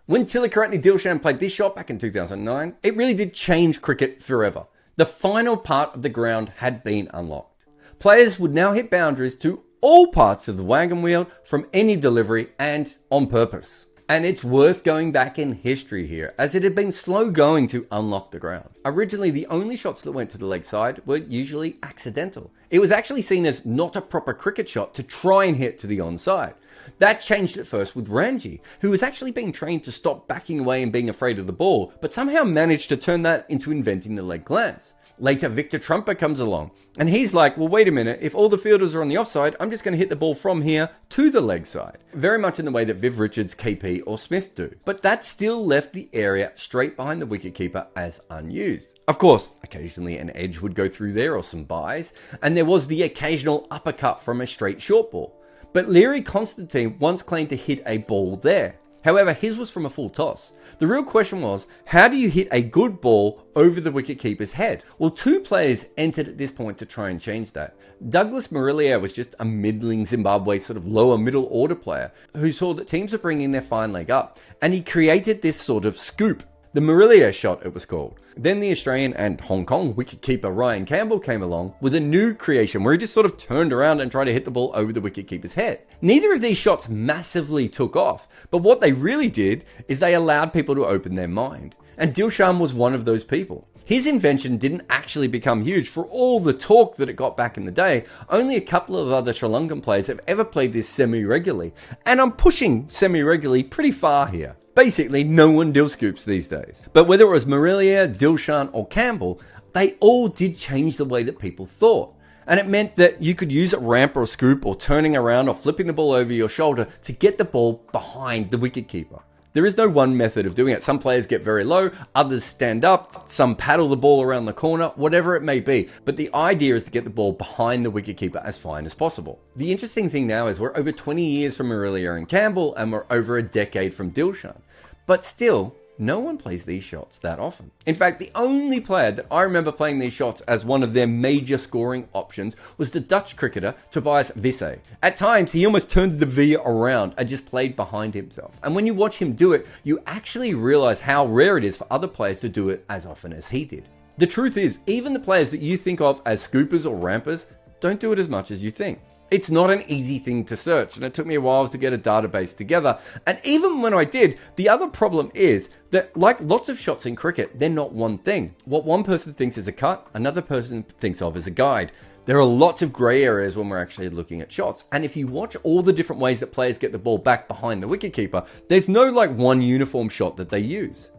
When Tilakaratne Dilshan played this shot back in 2009, it really did change cricket forever. The final part of the ground had been unlocked. Players would now hit boundaries to all parts of the wagon wheel from any delivery and on purpose. And it's worth going back in history here, as it had been slow going to unlock the ground. Originally, the only shots that went to the leg side were usually accidental. It was actually seen as not a proper cricket shot to try and hit to the onside. That changed at first with Ranji, who was actually being trained to stop backing away and being afraid of the ball, but somehow managed to turn that into inventing the leg glance. Later, Victor Trumper comes along, and he's like, well, wait a minute, if all the fielders are on the offside, I'm just going to hit the ball from here to the leg side. Very much in the way that Viv Richards, KP, or Smith do. But that still left the area straight behind the wicketkeeper as unused. Of course, occasionally an edge would go through there or some byes, and there was the occasional uppercut from a straight short ball. But Leary Constantine once claimed to hit a ball there. However, his was from a full toss. The real question was, how do you hit a good ball over the wicketkeeper's head? Well, two players entered at this point to try and change that. Douglas Muralier was just a middling Zimbabwe sort of lower middle order player who saw that teams were bringing their fine leg up, and he created this sort of scoop. The Muralier shot, it was called. Then the Australian and Hong Kong wicketkeeper Ryan Campbell came along with a new creation where he just sort of turned around and tried to hit the ball over the wicketkeeper's head. Neither of these shots massively took off, but what they really did is they allowed people to open their mind. And Dilshan was one of those people. His invention didn't actually become huge for all the talk that it got back in the day. Only a couple of other Sri Lankan players have ever played this semi-regularly. And I'm pushing semi-regularly pretty far here. Basically, no one dill scoops these days. But whether it was Muralier, Dilshan, or Campbell, they all did change the way that people thought. And it meant that you could use a ramp or a scoop or turning around or flipping the ball over your shoulder to get the ball behind the wicketkeeper. There is no one method of doing it. Some players get very low, others stand up, some paddle the ball around the corner, whatever it may be. But the idea is to get the ball behind the wicketkeeper as fine as possible. The interesting thing now is we're over 20 years from Muralier and Campbell, and we're over a decade from Dilshan. But still, no one plays these shots that often. In fact, the only player that I remember playing these shots as one of their major scoring options was the Dutch cricketer Tobias Visse. At times, he almost turned the V around and just played behind himself. And when you watch him do it, you actually realize how rare it is for other players to do it as often as he did. The truth is, even the players that you think of as scoopers or rampers don't do it as much as you think. It's not an easy thing to search, and it took me a while to get a database together. And even when I did, the other problem is that, like lots of shots in cricket, they're not one thing. What one person thinks is a cut, another person thinks of as a guide. There are lots of grey areas when we're actually looking at shots. And if you watch all the different ways that players get the ball back behind the wicketkeeper, there's no like one uniform shot that they use.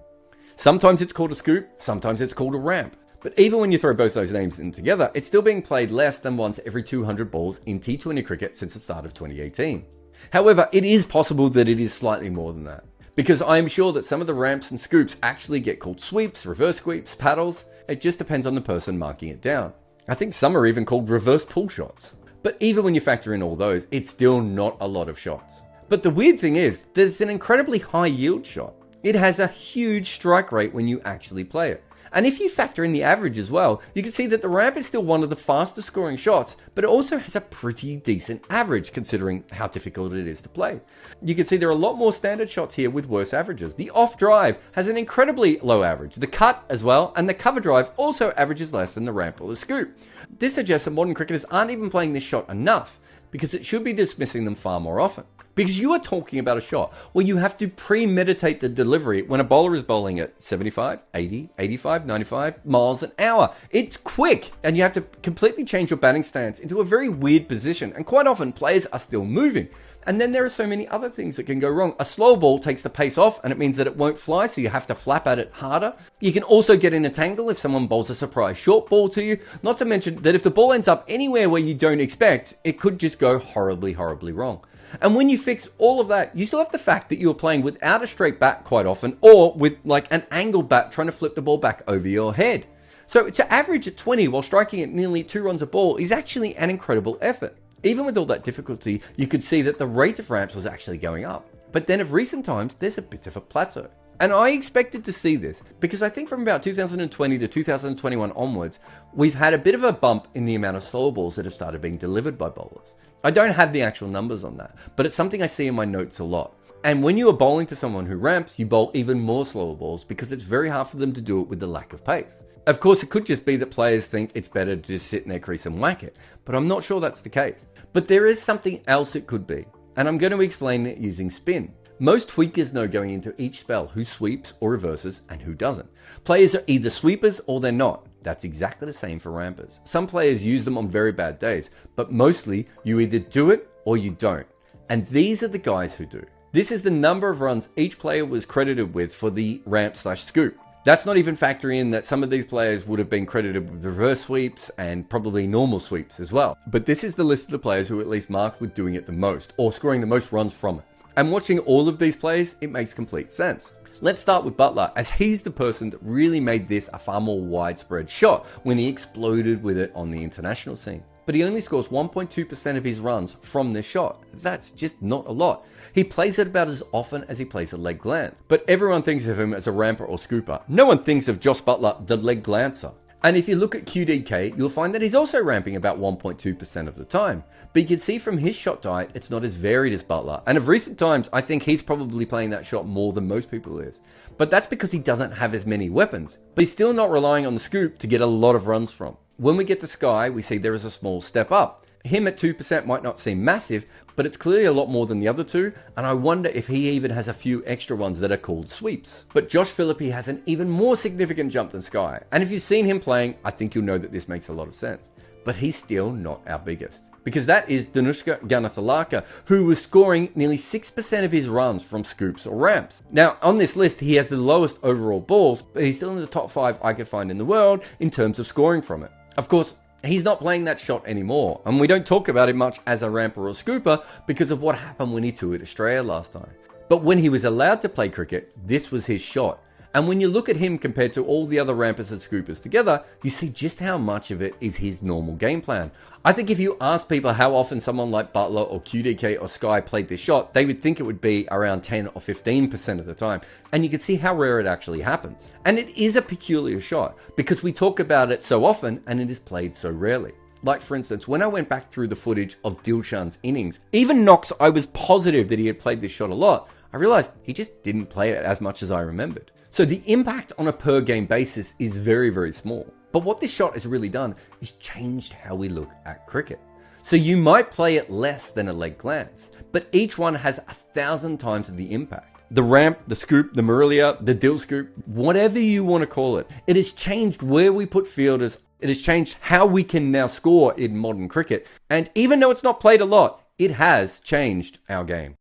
Sometimes it's called a scoop, sometimes it's called a ramp. But even when you throw both those names in together, it's still being played less than once every 200 balls in T20 cricket since the start of 2018. However, it is possible that it is slightly more than that, because I'm sure that some of the ramps and scoops actually get called sweeps, reverse sweeps, paddles. It just depends on the person marking it down. I think some are even called reverse pull shots. But even when you factor in all those, it's still not a lot of shots. But the weird thing is, there's an incredibly high yield shot. It has a huge strike rate when you actually play it. And if you factor in the average as well, you can see that the ramp is still one of the fastest scoring shots, but it also has a pretty decent average considering how difficult it is to play. You can see there are a lot more standard shots here with worse averages. The off drive has an incredibly low average, the cut as well, and the cover drive also averages less than the ramp or the scoop. This suggests that modern cricketers aren't even playing this shot enough, because it should be dismissing them far more often. Because you are talking about a shot where you have to premeditate the delivery when a bowler is bowling at 75, 80, 85, 95 miles an hour. It's quick, and you have to completely change your batting stance into a very weird position. And quite often, players are still moving. And then there are so many other things that can go wrong. A slow ball takes the pace off, and it means that it won't fly, so you have to flap at it harder. You can also get in a tangle if someone bowls a surprise short ball to you. Not to mention that if the ball ends up anywhere where you don't expect, it could just go horribly, horribly wrong. And when you fix all of that, you still have the fact that you're playing without a straight bat quite often, or with like an angled bat trying to flip the ball back over your head. So to average at 20 while striking at nearly 2 runs a ball is actually an incredible effort. Even with all that difficulty, you could see that the rate of ramps was actually going up. But then of recent times, there's a bit of a plateau. And I expected to see this because I think from about 2020 to 2021 onwards, we've had a bit of a bump in the amount of slow balls that have started being delivered by bowlers. I don't have the actual numbers on that, but it's something I see in my notes a lot. And when you are bowling to someone who ramps, you bowl even more slower balls because it's very hard for them to do it with the lack of pace. Of course, it could just be that players think it's better to just sit in their crease and whack it, but I'm not sure that's the case. But there is something else it could be, and I'm going to explain it using spin. Most tweakers know going into each spell who sweeps or reverses and who doesn't. Players are either sweepers or they're not. That's exactly the same for rampers. Some players use them on very bad days, but mostly you either do it or you don't. And these are the guys who do. This is the number of runs each player was credited with for the ramp/scoop. That's not even factoring in that some of these players would have been credited with reverse sweeps and probably normal sweeps as well. But this is the list of the players who at least marked with doing it the most or scoring the most runs from it. And watching all of these plays, it makes complete sense. Let's start with Butler, as he's the person that really made this a far more widespread shot when he exploded with it on the international scene. But he only scores 1.2% of his runs from this shot. That's just not a lot. He plays it about as often as he plays a leg glance. But everyone thinks of him as a ramper or scooper. No one thinks of Josh Butler, the leg glancer. And if you look at QDK, you'll find that he's also ramping about 1.2% of the time. But you can see from his shot diet, it's not as varied as Butler. And of recent times, I think he's probably playing that shot more than most people is. But that's because he doesn't have as many weapons. But he's still not relying on the scoop to get a lot of runs from. When we get to Sky, we see there is a small step up. Him at 2% might not seem massive, but it's clearly a lot more than the other two, and I wonder if he even has a few extra ones that are called sweeps. But Josh Philippe has an even more significant jump than Sky, and if you've seen him playing, I think you'll know that this makes a lot of sense. But he's still not our biggest, because that is Danushka Ganathalaka, who was scoring nearly 6% of his runs from scoops or ramps. Now, on this list, he has the lowest overall balls, but he's still in the top 5 I could find in the world in terms of scoring from it. Of course, he's not playing that shot anymore, and we don't talk about him much as a ramper or scooper because of what happened when he toured Australia last time. But when he was allowed to play cricket, this was his shot. And when you look at him compared to all the other rampers and scoopers together, you see just how much of it is his normal game plan. I think if you ask people how often someone like Butler or QDK or Sky played this shot, they would think it would be around 10 or 15% of the time. And you can see how rare it actually happens. And it is a peculiar shot because we talk about it so often and it is played so rarely. Like for instance, when I went back through the footage of Dilshan's innings, even Knox, I was positive that he had played this shot a lot. I realized he just didn't play it as much as I remembered. So the impact on a per game basis is very, very small. But what this shot has really done is changed how we look at cricket. So you might play it less than a leg glance, but each one has 1,000 times the impact. The ramp, the scoop, the Marilia, the Dill scoop, whatever you want to call it. It has changed where we put fielders. It has changed how we can now score in modern cricket. And even though it's not played a lot, it has changed our game.